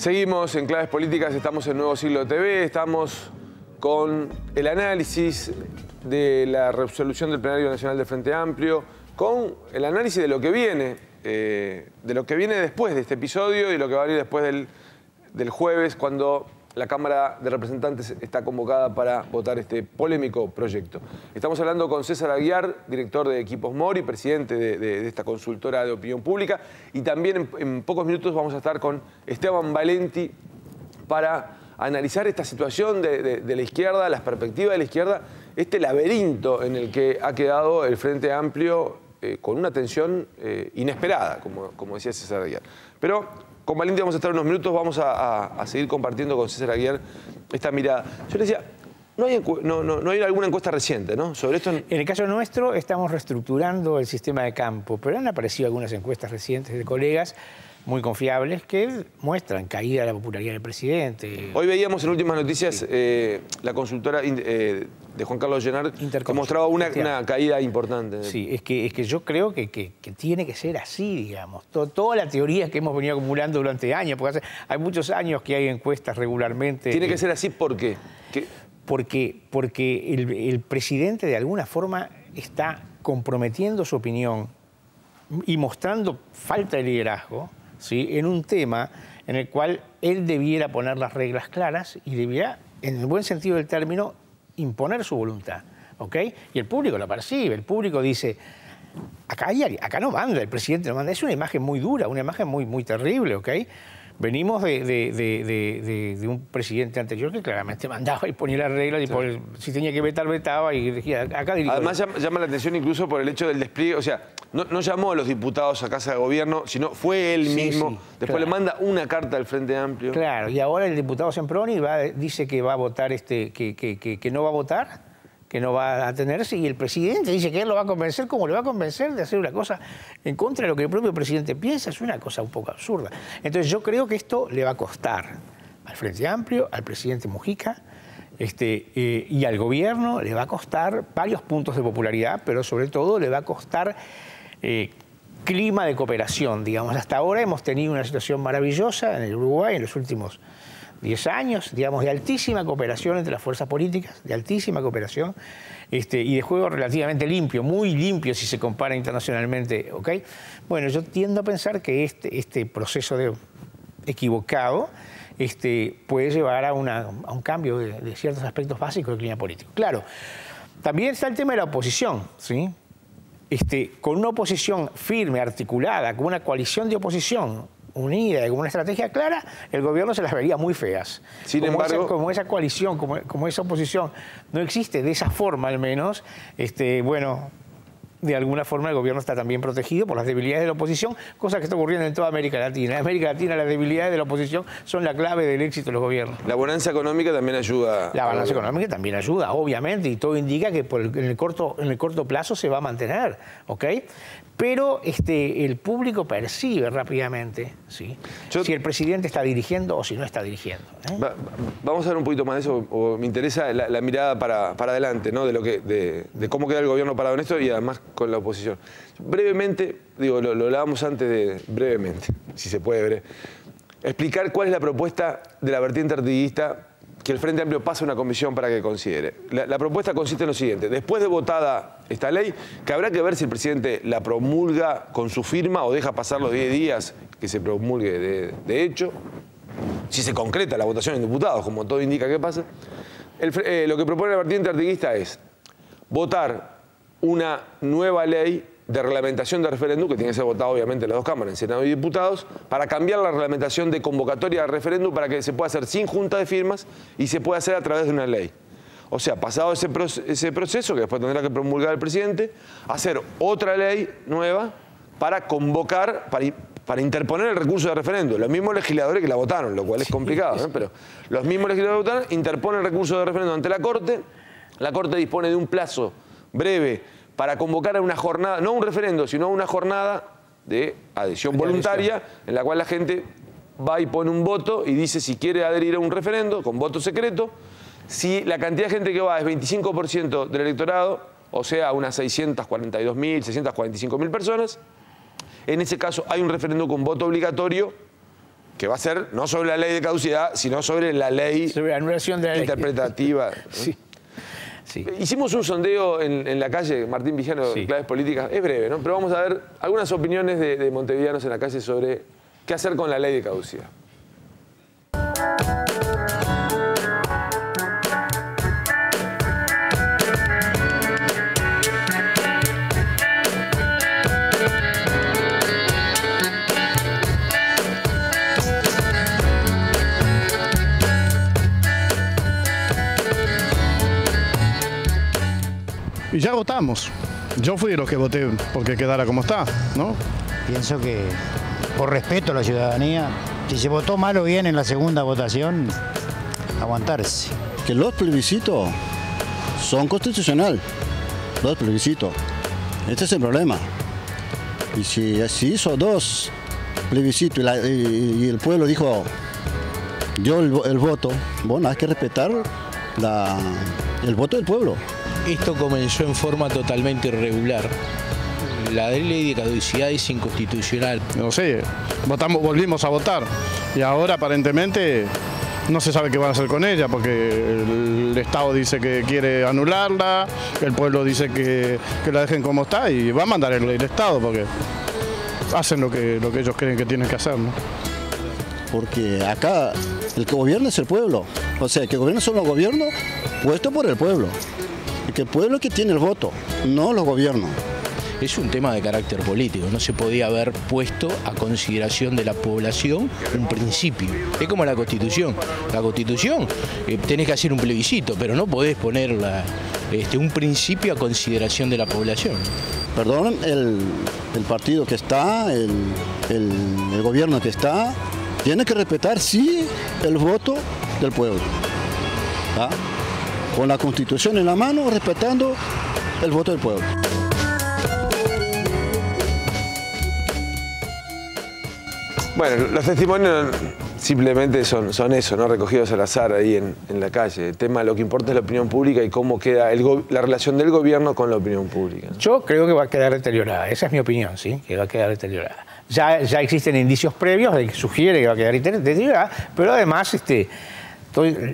Seguimos en Claves Políticas, estamos en Nuevo Siglo TV, estamos con el análisis de la resolución del Plenario Nacional del Frente Amplio, con el análisis de lo que viene, después de este episodio y lo que va a venir después del jueves, cuando la Cámara de Representantes está convocada para votar este polémico proyecto. Estamos hablando con César Aguiar, director de Equipos Mori, presidente de esta consultora de opinión pública, y también en pocos minutos vamos a estar con Esteban Valenti para analizar esta situación de la izquierda, las perspectivas de la izquierda, este laberinto en el que ha quedado el Frente Amplio con una tensión inesperada, como decía César Aguiar. Pero con Valenti vamos a estar unos minutos, vamos a seguir compartiendo con César Aguiar esta mirada. Yo le decía, no hay alguna encuesta reciente, ¿no? Sobre esto. En el caso nuestro estamos reestructurando el sistema de campo, pero han aparecido algunas encuestas recientes de colegas muy confiables que muestran caída de la popularidad del presidente. Hoy veíamos en últimas noticias la consultora de Juan Carlos Llenart que mostraba una caída importante. Sí, es que yo creo que tiene que ser así, digamos. Toda la teoría que hemos venido acumulando durante años, porque hay muchos años que hay encuestas regularmente. ¿Tiene que ser así por qué? Porque el presidente de alguna forma está comprometiendo su opinión y mostrando falta de liderazgo, ¿sí?, en un tema en el cual él debiera poner las reglas claras y debiera, en el buen sentido del término, imponer su voluntad, ¿ok? Y el público lo percibe, el público dice, acá no manda, el presidente no manda. Es una imagen muy dura, una imagen muy terrible, ¿ok? Venimos de un presidente anterior que claramente mandaba y ponía las reglas y si tenía que vetar, vetaba y decía, acá dirijo. Además llama la atención incluso por el hecho del despliegue, o sea, no llamó a los diputados a Casa de Gobierno, sino fue él mismo. Después claro, le manda una carta al Frente Amplio. Claro, y ahora el diputado Semproni dice que va a votar, que no va a votar, que no va a atenerse, y el presidente dice que él lo va a convencer. ¿Cómo le va a convencer de hacer una cosa en contra de lo que el propio presidente piensa? Es una cosa un poco absurda. Entonces yo creo que esto le va a costar al Frente Amplio, al presidente Mujica, y al gobierno le va a costar varios puntos de popularidad, pero sobre todo le va a costar clima de cooperación, digamos. Hasta ahora hemos tenido una situación maravillosa en el Uruguay en los últimos 10 años, digamos, de altísima cooperación entre las fuerzas políticas, de altísima cooperación, y de juego relativamente limpio, muy limpio si se compara internacionalmente, ¿ok? Bueno, yo tiendo a pensar que este proceso equivocado puede llevar a un cambio de ciertos aspectos básicos del clima político. Claro, también está el tema de la oposición, ¿sí? Con una oposición firme, articulada, con una coalición de oposición unida y con una estrategia clara, el gobierno se las vería muy feas. Sin embargo, como esa coalición, como esa oposición no existe de esa forma al menos, bueno, de alguna forma el gobierno está también protegido por las debilidades de la oposición, cosa que está ocurriendo en toda América Latina. En América Latina las debilidades de la oposición son la clave del éxito de los gobiernos. La bonanza económica también ayuda. La bonanza económica también ayuda, obviamente, y todo indica que en el corto plazo se va a mantener, ¿ok? Pero el público percibe rápidamente, ¿sí?, si el presidente está dirigiendo o si no está dirigiendo. Vamos a ver un poquito más de eso, o me interesa la mirada para adelante, ¿no? De cómo queda el gobierno parado en esto y además con la oposición. Brevemente, digo, lo hablábamos antes brevemente, si se puede explicar cuál es la propuesta de la vertiente artiguista que el Frente Amplio pase a una comisión para que considere. La propuesta consiste en lo siguiente: después de votada esta ley, que habrá que ver si el presidente la promulga con su firma o deja pasar los 10 días que se promulgue de hecho, si se concreta la votación en diputados, como todo indica que pasa. Lo que propone la vertiente artiguista es votar una nueva ley de reglamentación de referéndum, que tiene que ser votada obviamente en las dos cámaras, en Senado y Diputados, para cambiar la reglamentación de convocatoria de referéndum para que se pueda hacer sin junta de firmas y se pueda hacer a través de una ley. O sea, pasado ese proceso, que después tendrá que promulgar el presidente, hacer otra ley nueva para convocar, para interponer el recurso de referéndum. Los mismos legisladores que la votaron, lo cual es complicado, ¿no? Pero los mismos legisladores que votaron interponen el recurso de referéndum ante la Corte. La Corte dispone de un plazo breve para convocar a una jornada, no un referendo, sino una jornada de adhesión voluntaria, en la cual la gente va y pone un voto y dice si quiere adherir a un referendo con voto secreto. Si la cantidad de gente que va es 25% del electorado, o sea, unas 642.000, 645.000 personas, en ese caso hay un referéndum con voto obligatorio que va a ser no sobre la ley de caducidad, sino sobre la ley sobre la anulación de la interpretativa. Sí. Sí. Hicimos un sondeo en la calle, Martín Vigano, Sí. Claves Políticas, es breve, ¿no? Pero vamos a ver algunas opiniones de montevideanos en la calle sobre qué hacer con la ley de caducidad. Y ya votamos. Yo fui de los que voté porque quedara como está, ¿no? Pienso que por respeto a la ciudadanía, si se votó mal o bien en la segunda votación, aguantarse. Que los plebiscitos son constitucionales, los plebiscitos. Este es el problema. Y si hizo 2 plebiscitos y el pueblo dijo, dio el voto, bueno, hay que respetar el voto del pueblo. Esto comenzó en forma totalmente irregular. La ley de caducidad es inconstitucional. No sé, volvimos a votar y ahora aparentemente no se sabe qué van a hacer con ella porque el Estado dice que quiere anularla, el pueblo dice que la dejen como está y va a mandar el Estado porque hacen lo que ellos creen que tienen que hacer, ¿no? Porque acá el que gobierna es el pueblo. O sea, el que gobierna son los gobiernos puestos por el pueblo. Y que el pueblo es que tiene el voto, no los gobiernos. Es un tema de carácter político, no se podía haber puesto a consideración de la población un principio. Es como la Constitución. La Constitución tenés que hacer un plebiscito, pero no podés poner un principio a consideración de la población. Perdón, el partido que está, el gobierno que está, tiene que respetar, sí, el voto del pueblo. ¿Ah? Con la Constitución en la mano, respetando el voto del pueblo. Bueno, los testimonios simplemente son eso, ¿no? Recogidos al azar ahí en la calle. El tema, lo que importa es la opinión pública y cómo queda la relación del gobierno con la opinión pública, ¿no? Yo creo que va a quedar deteriorada, esa es mi opinión, ¿sí? Que va a quedar deteriorada. Ya existen indicios previos de que sugiere que va a quedar deteriorada, pero además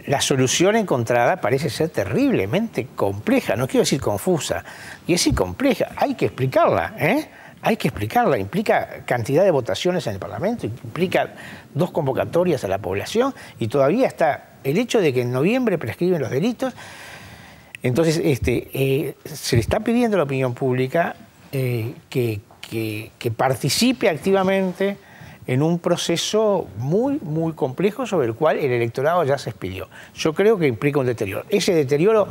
la solución encontrada parece ser terriblemente compleja, no quiero decir confusa, y es compleja, hay que explicarla, ¿eh? Hay que explicarla, implica cantidad de votaciones en el Parlamento, implica 2 convocatorias a la población y todavía está el hecho de que en noviembre prescriben los delitos. Entonces, se le está pidiendo a la opinión pública que participe activamente en un proceso muy, muy complejo sobre el cual el electorado ya se expidió. Yo creo que implica un deterioro. Ese deterioro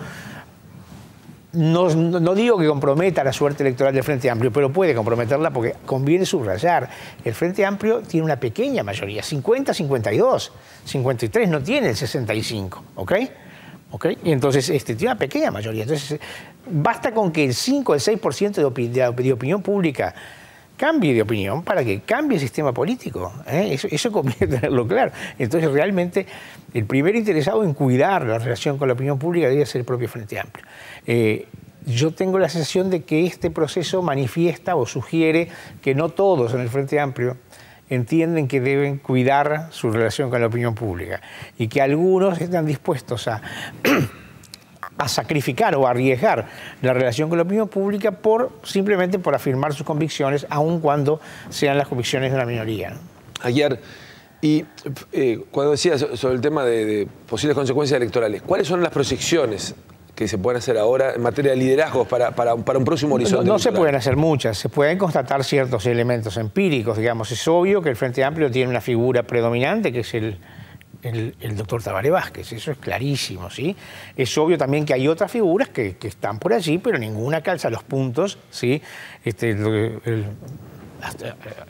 no digo que comprometa la suerte electoral del Frente Amplio, pero puede comprometerla porque conviene subrayar. El Frente Amplio tiene una pequeña mayoría, 50-52, 53, no tiene el 65, ¿ok? Y entonces tiene una pequeña mayoría. Entonces, basta con que el 5, el 6% de opinión pública cambie de opinión para que cambie el sistema político. Eso conviene tenerlo claro. Entonces, realmente, el primer interesado en cuidar la relación con la opinión pública debe ser el propio Frente Amplio. Yo tengo la sensación de que este proceso manifiesta o sugiere que no todos en el Frente Amplio entienden que deben cuidar su relación con la opinión pública y que algunos están dispuestos a sacrificar o arriesgar la relación con la opinión pública simplemente por afirmar sus convicciones, aun cuando sean las convicciones de una minoría, ¿no? Ayer, y cuando decías sobre el tema de posibles consecuencias electorales, ¿cuáles son las proyecciones que se pueden hacer ahora en materia de liderazgos para un próximo horizonte? No se pueden hacer muchas, se pueden constatar ciertos elementos empíricos, digamos. Es obvio que el Frente Amplio tiene una figura predominante, que es el doctor Tabaré Vázquez, eso es clarísimo, ¿sí? Es obvio también que hay otras figuras que están por allí, pero ninguna calza los puntos, ¿sí? El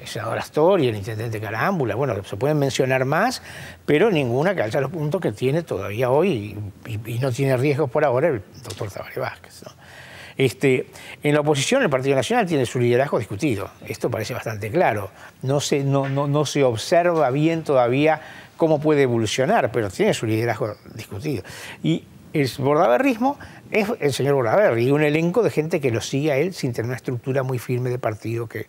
senador Astor y el intendente Carámbula, bueno, se pueden mencionar más, pero ninguna calza los puntos que tiene todavía hoy y no tiene riesgos por ahora el doctor Tabaré Vázquez, ¿no? En la oposición, el Partido Nacional tiene su liderazgo discutido. Esto parece bastante claro. No se observa bien todavía cómo puede evolucionar, pero tiene su liderazgo discutido. Y El bordaberrismo es el señor Bordaberry y un elenco de gente que lo sigue a él sin tener una estructura muy firme de partido. Que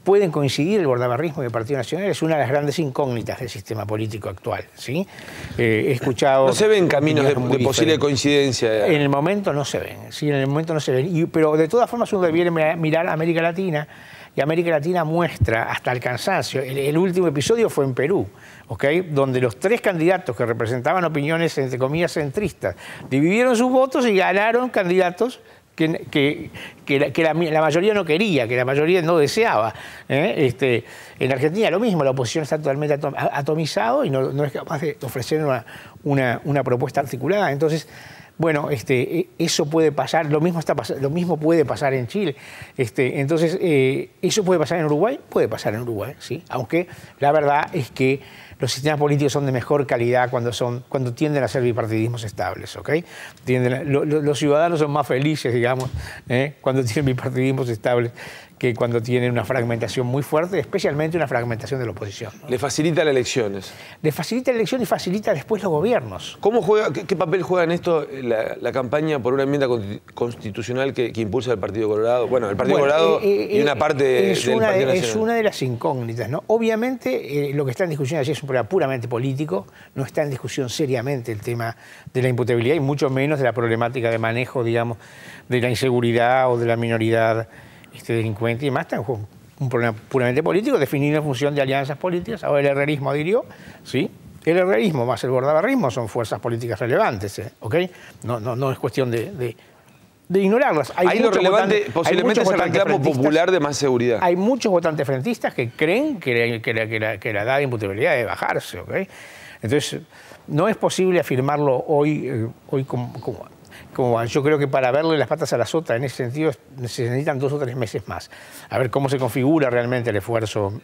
pueden coincidir el bordaberrismo y el Partido Nacional, es una de las grandes incógnitas del sistema político actual, ¿sí? He escuchado... No se ven caminos de posible coincidencia. En el momento no se ven, sí, en el momento no se ven. Pero de todas formas uno debiera mirar a América Latina, y América Latina muestra hasta el cansancio. El último episodio fue en Perú, ¿okay? Donde los 3 candidatos que representaban opiniones, entre comillas, centristas, dividieron sus votos y ganaron candidatos que la mayoría no quería, que la mayoría no deseaba. En Argentina lo mismo, la oposición está totalmente atomizado y no es capaz de ofrecer una propuesta articulada. Entonces, bueno, eso puede pasar, lo mismo puede pasar en Chile. Entonces, ¿eso puede pasar en Uruguay? Puede pasar en Uruguay, sí. Aunque la verdad es que los sistemas políticos son de mejor calidad cuando tienden a ser bipartidismos estables, ¿ok? Los ciudadanos son más felices, digamos, cuando tienen bipartidismos estables que cuando tienen una fragmentación muy fuerte, especialmente una fragmentación de la oposición, ¿no? Le facilita las elecciones. Le facilita la elección y facilita después los gobiernos. ¿Qué papel juega en esto la campaña por una enmienda constitucional que impulsa el Partido Colorado? Bueno, el Partido Colorado y una parte del Partido Nacional. Es una de las incógnitas, ¿no? Obviamente, lo que está en discusión allí es un problema puramente político, no está en discusión seriamente el tema de la imputabilidad y mucho menos de la problemática de manejo, digamos, de la inseguridad o de la minoridad delincuente y demás. Está en juego un problema puramente político definido en función de alianzas políticas. Ahora el herrerismo adhirió, ¿sí? El herrerismo más el bordaberrismo son fuerzas políticas relevantes, ¿ok? No es cuestión de ignorarlas. Ahí lo relevante posiblemente es el reclamo popular de más seguridad. Hay muchos votantes frentistas que creen que la edad de imputabilidad debe bajarse, ¿ok? Entonces, no es posible afirmarlo hoy como yo creo que para verle las patas a la sota en ese sentido se necesitan 2 o 3 meses más. A ver cómo se configura realmente el esfuerzo.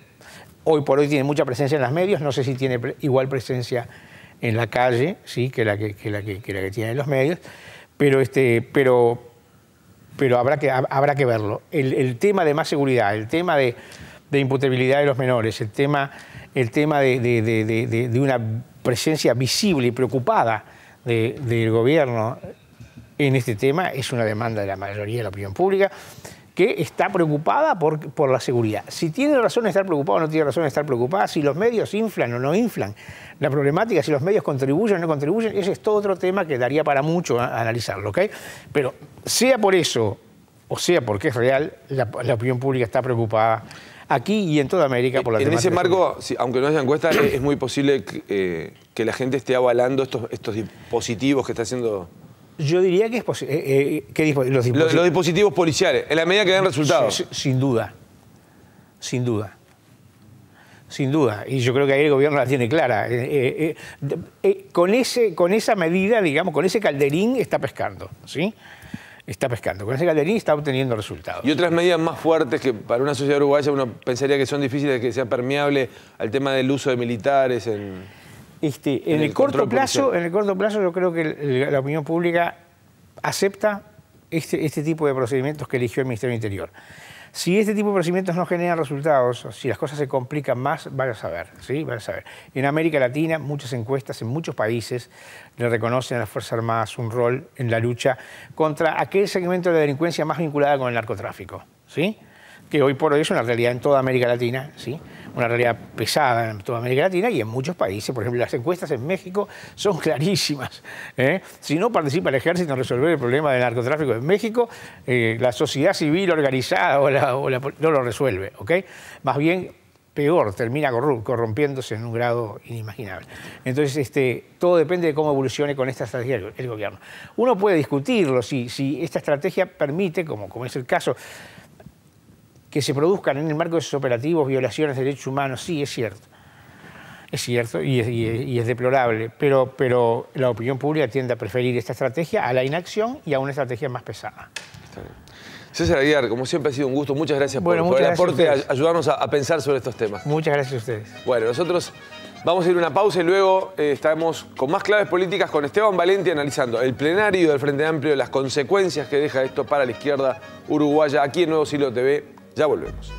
Hoy por hoy tiene mucha presencia en los medios, no sé si tiene igual presencia en la calle, ¿sí? que la que tiene en los medios, pero habrá que verlo. El tema de más seguridad, el tema de imputabilidad de los menores, el tema de una presencia visible y preocupada del gobierno en este tema es una demanda de la mayoría de la opinión pública que está preocupada por la seguridad. Si tiene razón de estar preocupada o no tiene razón de estar preocupada, si los medios inflan o no inflan la problemática, si los medios contribuyen o no contribuyen, ese es todo otro tema que daría para mucho analizarlo, ¿ok? Pero sea por eso o sea porque es real, la opinión pública está preocupada aquí y en toda América por la temática. En ese marco, aunque no haya encuesta, es muy posible que la gente esté avalando estos dispositivos que está haciendo... Yo diría que es posible. Los dispositivos policiales, en la medida que den resultados. Sin duda. Sin duda. Sin duda. Y yo creo que ahí el gobierno la tiene clara. Con esa medida, digamos, con ese calderín está pescando, ¿sí? Está pescando. Con ese calderín está obteniendo resultados. Y otras medidas más fuertes que para una sociedad uruguaya uno pensaría que son difíciles, que sea permeable al tema del uso de militares en el corto plazo yo creo que la opinión pública acepta este tipo de procedimientos que eligió el Ministerio del Interior. Si este tipo de procedimientos no generan resultados, si las cosas se complican más, vayas a ver, ¿sí? Vayas a ver. En América Latina, muchas encuestas en muchos países le reconocen a las Fuerzas Armadas un rol en la lucha contra aquel segmento de la delincuencia más vinculada con el narcotráfico, ¿sí? Que hoy por hoy es una realidad en toda América Latina, ¿sí? Una realidad pesada en toda América Latina y en muchos países. Por ejemplo, las encuestas en México son clarísimas, ¿eh? Si no participa el ejército en resolver el problema del narcotráfico en México, la sociedad civil organizada no lo resuelve, ¿ok? Más bien, peor, termina corrompiéndose en un grado inimaginable. Entonces, todo depende de cómo evolucione con esta estrategia el gobierno. Uno puede discutirlo si esta estrategia permite, como es el caso, que se produzcan en el marco de esos operativos violaciones de derechos humanos, sí, es cierto y es deplorable, pero la opinión pública tiende a preferir esta estrategia a la inacción y a una estrategia más pesada. Está bien. César Aguiar, como siempre ha sido un gusto, muchas gracias por el aporte, ayudarnos a pensar sobre estos temas. Muchas gracias a ustedes. Bueno, nosotros vamos a ir a una pausa y luego estaremos con más claves políticas con Esteban Valenti analizando el plenario del Frente Amplio, las consecuencias que deja esto para la izquierda uruguaya aquí en Nuevo Siglo TV. Ya volvemos.